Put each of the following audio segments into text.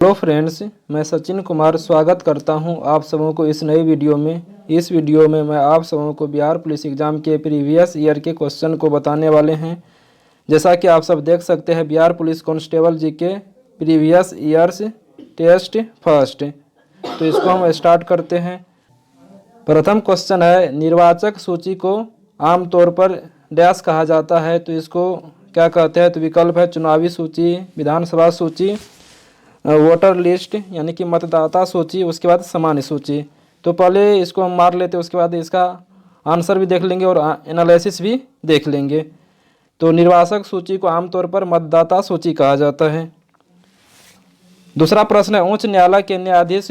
Hello friends, मैं सचिन कुमार स्वागत करता हूं आप सबों को इस नई वीडियो में। इस वीडियो में मैं आप सबों को बिहार पुलिस एग्ज़ाम के प्रीवियस ईयर के क्वेश्चन को बताने वाले हैं। जैसा कि आप सब देख सकते हैं, बिहार पुलिस कांस्टेबल जी के प्रीवियस ईयर्स टेस्ट फर्स्ट। तो इसको हम स्टार्ट करते हैं। प्रथम क्वेश्चन है, निर्वाचक सूची को आमतौर पर डैश कहा जाता है। तो इसको क्या कहते हैं? तो विकल्प है चुनावी सूची, विधानसभा सूची, वोटर लिस्ट यानी कि मतदाता सूची, उसके बाद सामान्य सूची। तो पहले इसको हम मार लेते हैं, उसके बाद इसका आंसर भी देख लेंगे और एनालिसिस भी देख लेंगे। तो निर्वाचक सूची को आमतौर पर मतदाता सूची कहा जाता है। दूसरा प्रश्न है, उच्च न्यायालय के न्यायाधीश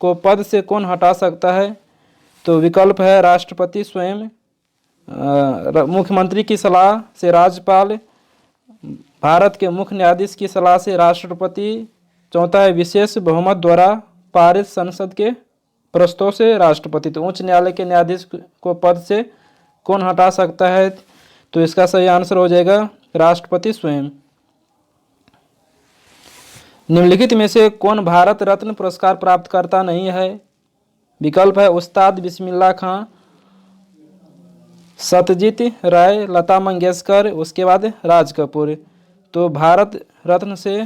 को पद से कौन हटा सकता है? तो विकल्प है राष्ट्रपति स्वयं, मुख्यमंत्री की सलाह से राज्यपाल, भारत के मुख्य न्यायाधीश की सलाह से राष्ट्रपति, चौथा है विशेष बहुमत द्वारा पारित संसद के प्रस्ताव से राष्ट्रपति। तो उच्च न्यायालय के न्यायाधीश को पद से कौन हटा सकता है? तो इसका सही आंसर हो जाएगा राष्ट्रपति स्वयं। निम्नलिखित में से कौन भारत रत्न पुरस्कार प्राप्त करता नहीं है? विकल्प है उस्ताद बिस्मिल्लाह खां, सत्यजीत राय, लता मंगेशकर, उसके बाद राज कपूर। तो भारत रत्न से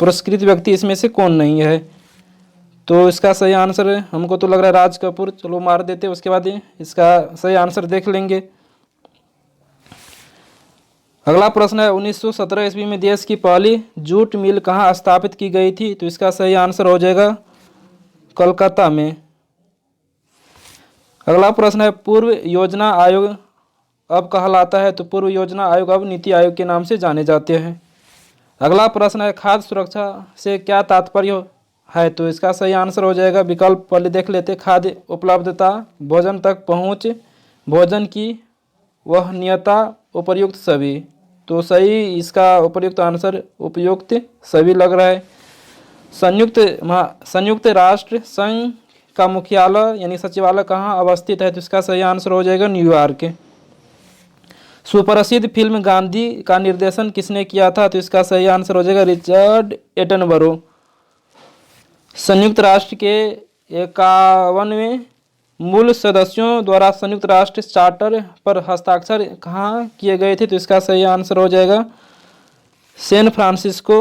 पुरस्कृत व्यक्ति इसमें से कौन नहीं है? तो इसका सही आंसर हमको तो लग रहा है राज कपूर। चलो मार देते, उसके बाद इसका सही आंसर देख लेंगे। अगला प्रश्न है, 1917 ईस्वी में देश की पहली जूट मिल कहाँ स्थापित की गई थी? तो इसका सही आंसर हो जाएगा कोलकाता में। अगला प्रश्न है, पूर्व योजना आयोग अब कहलाता है? तो पूर्व योजना आयोग अब नीति आयोग के नाम से जाने जाते हैं। अगला प्रश्न है, खाद्य सुरक्षा से क्या तात्पर्य है? तो इसका सही आंसर हो जाएगा विकल्प पहले देख लेते, खाद्य उपलब्धता, भोजन तक पहुंच, भोजन की वहनीयता, उपयुक्त सभी। तो सही इसका उपयुक्त आंसर उपयुक्त सभी लग रहा है। संयुक्त राष्ट्र संघ का मुख्यालय यानी सचिवालय कहाँ अवस्थित है? तो इसका सही आंसर हो जाएगा न्यूयॉर्क। सुप्रसिद्ध फिल्म गांधी का निर्देशन किसने किया था? तो इसका सही आंसर हो जाएगा रिचर्ड एटनबरो। संयुक्त राष्ट्र के 51वें मूल सदस्यों द्वारा संयुक्त राष्ट्र चार्टर पर हस्ताक्षर कहाँ किए गए थे? तो इसका सही आंसर हो जाएगा सैन फ्रांसिस्को।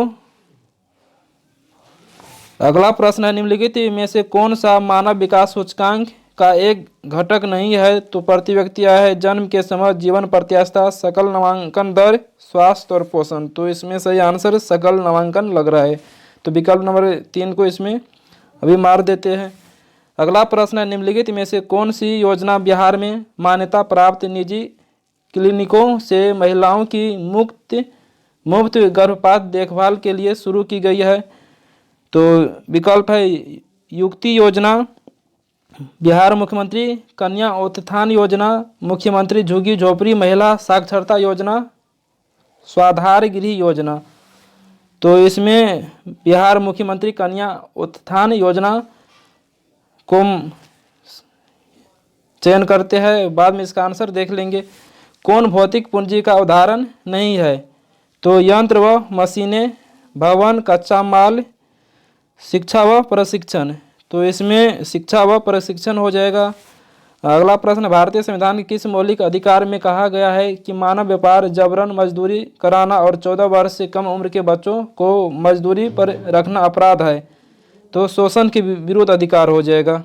अगला प्रश्न है, निम्नलिखित में से कौन सा मानव विकास सूचकांक का एक घटक नहीं है? तो प्रति व्यक्ति आय है, जन्म के समय, जीवन प्रत्याशा, सकल नामांकन दर, स्वास्थ्य और पोषण। तो इसमें सही आंसर सकल नामांकन लग रहा है। तो विकल्प नंबर 3 को इसमें अभी मार देते हैं। अगला प्रश्न है, निम्नलिखित में से कौन सी योजना बिहार में मान्यता प्राप्त निजी क्लिनिकों से महिलाओं की मुफ्त गर्भपात देखभाल के लिए शुरू की गई है? तो विकल्प है युक्ति योजना, बिहार मुख्यमंत्री कन्या उत्थान योजना, मुख्यमंत्री झुग्गी झोपड़ी महिला साक्षरता योजना, स्वाधार गृह योजना। तो इसमें बिहार मुख्यमंत्री कन्या उत्थान योजना को चयन करते हैं, बाद में इसका आंसर देख लेंगे। कौन भौतिक पूंजी का उदाहरण नहीं है? तो यंत्र व मशीनें, भवन, कच्चा माल, शिक्षा व प्रशिक्षण। तो इसमें शिक्षा व प्रशिक्षण हो जाएगा। अगला प्रश्न, भारतीय संविधान के किस मौलिक अधिकार में कहा गया है कि मानव व्यापार, जबरन मजदूरी कराना और 14 वर्ष से कम उम्र के बच्चों को मजदूरी पर रखना अपराध है? तो शोषण के विरुद्ध अधिकार हो जाएगा।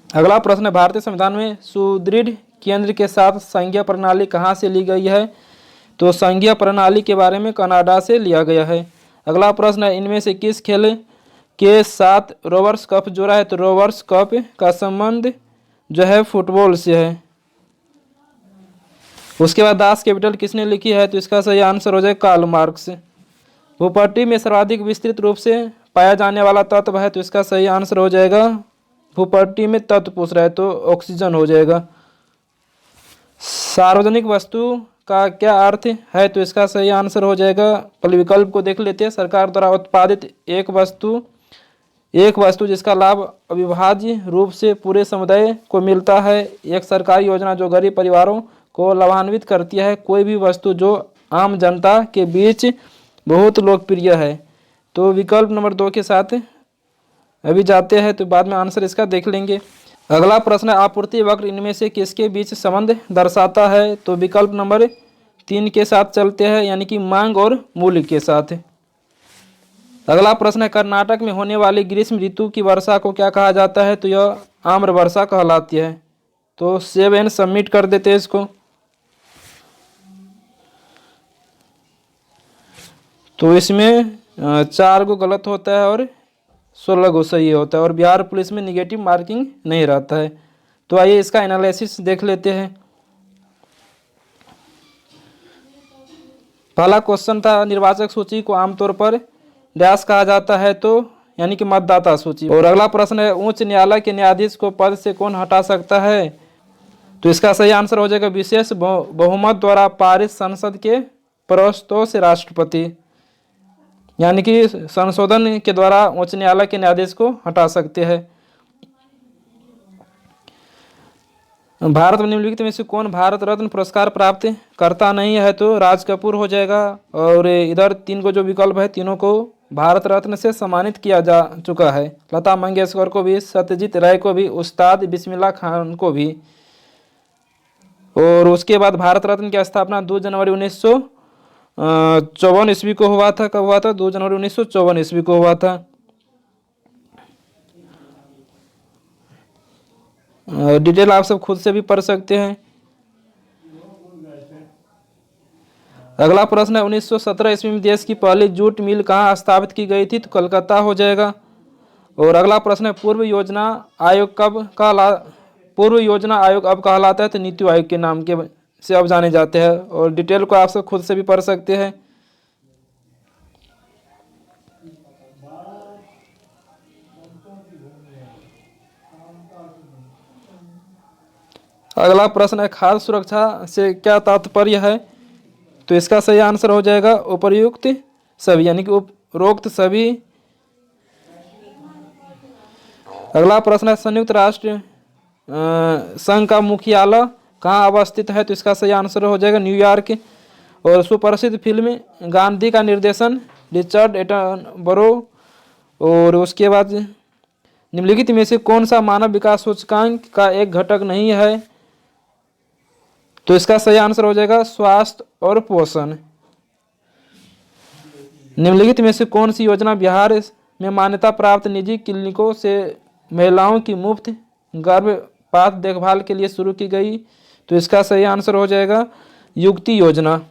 अगला प्रश्न, भारतीय संविधान में सुदृढ़ केंद्र के साथ संघीय प्रणाली कहाँ से ली गई है? तो संघीय प्रणाली के बारे में कनाडा से लिया गया है। अगला प्रश्न है, इनमें से किस खेल के साथ रोवर्स कप जुड़ा है? तो रोवर्स कप का संबंध जो है फुटबॉल से है। उसके बाद दास कैपिटल किसने लिखी है? तो इसका सही आंसर हो जाए कार्ल मार्क्स। भूपट्टी में सर्वाधिक विस्तृत रूप से पाया जाने वाला तत्व है? तो इसका सही आंसर हो जाएगा, भूपट्टी में तत्व पूछ रहा है तो ऑक्सीजन हो जाएगा। सार्वजनिक वस्तु का क्या अर्थ है? तो इसका सही आंसर हो जाएगा, पहले विकल्प को देख लेते हैं, सरकार द्वारा उत्पादित एक वस्तु जिसका लाभ अविभाज्य रूप से पूरे समुदाय को मिलता है, एक सरकारी योजना जो गरीब परिवारों को लाभान्वित करती है, कोई भी वस्तु जो आम जनता के बीच बहुत लोकप्रिय है। तो विकल्प नंबर 2 के साथ अभी जाते हैं, तो बाद में आंसर इसका देख लेंगे। अगला प्रश्न है, आपूर्ति वक्र इनमें से किसके बीच संबंध दर्शाता है? तो विकल्प नंबर 3 के साथ चलते हैं, यानी कि मांग और मूल्य के साथ। अगला प्रश्न है, कर्नाटक में होने वाली ग्रीष्म ऋतु की वर्षा को क्या कहा जाता है? तो यह आम्र वर्षा कहलाती है। तो सेव एंड सबमिट कर देते हैं इसको। तो इसमें 4 गो गलत होता है और 16 गो सही होता है, और बिहार पुलिस में निगेटिव मार्किंग नहीं रहता है। तो आइए इसका एनालिसिस देख लेते हैं। पहला क्वेश्चन था, निर्वाचक सूची को आमतौर पर डैश कहा जाता है? तो यानी कि मतदाता सूची। और अगला प्रश्न है, उच्च न्यायालय के न्यायाधीश को पद से कौन हटा सकता है? तो इसका सही आंसर हो जाएगा विशेष बहुमत द्वारा पारित संसद के प्रस्ताव से राष्ट्रपति, यानी कि संशोधन के द्वारा उच्च न्यायालय के न्यायाधीश को हटा सकते हैं। भारत में निम्नलिखित में से कौन भारत रत्न पुरस्कार प्राप्त करता नहीं है? तो राज कपूर हो जाएगा। और इधर 3 को जो विकल्प है, तीनों को भारत रत्न से सम्मानित किया जा चुका है। लता मंगेशकर को भी, सत्यजीत राय को भी, उस्ताद बिस्मिल्लाह खान को भी। और उसके बाद भारत रत्न की स्थापना 2 जनवरी 1954 ईस्वी को हुआ था। कब हुआ था? 2 जनवरी 1954 ईस्वी को हुआ था। डिटेल आप सब खुद से भी पढ़ सकते हैं। अगला प्रश्न है, 1917 ईस्वी में देश की पहली जूट मिल कहाँ स्थापित की गई थी? तो कलकत्ता हो जाएगा। और अगला प्रश्न है, पूर्व योजना आयोग अब कहलाता है? तो नीति आयोग के नाम के से अब जाने जाते हैं। और डिटेल को आप सब खुद से भी पढ़ सकते हैं। अगला प्रश्न है, खाद्य सुरक्षा से क्या तात्पर्य है? तो इसका सही आंसर हो जाएगा उपर्युक्त सभी, यानी कि उपरोक्त सभी। अगला प्रश्न है, संयुक्त राष्ट्र संघ का मुख्यालय कहाँ अवस्थित है? तो इसका सही आंसर हो जाएगा न्यूयॉर्क। और सुप्रसिद्ध फिल्म गांधी का निर्देशन रिचर्ड एटनबरो। और उसके बाद निम्नलिखित में से कौन सा मानव विकास सूचकांक का एक घटक नहीं है? तो इसका सही आंसर हो जाएगा स्वास्थ्य और पोषण। निम्नलिखित में से कौन सी योजना बिहार में मान्यता प्राप्त निजी क्लिनिकों से महिलाओं की मुफ्त गर्भपात देखभाल के लिए शुरू की गई? तो इसका सही आंसर हो जाएगा युक्ति योजना।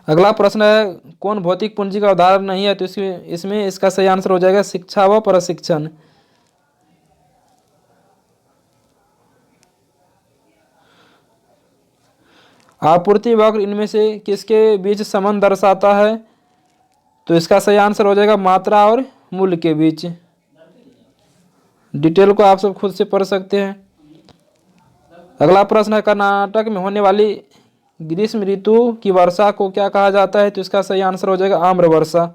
अगला प्रश्न है, कौन भौतिक पूंजी का उदाहरण नहीं है? तो इसमें इसका सही आंसर हो जाएगा शिक्षा व प्रशिक्षण। आपूर्ति वक्र इनमें से किसके बीच संबंध दर्शाता है? तो इसका सही आंसर हो जाएगा मात्रा और मूल्य के बीच। डिटेल को आप सब खुद से पढ़ सकते हैं। अगला प्रश्न है, कर्नाटक में होने वाली ग्रीष्म ऋतु की वर्षा को क्या कहा जाता है? तो इसका सही आंसर हो जाएगा आम्र वर्षा।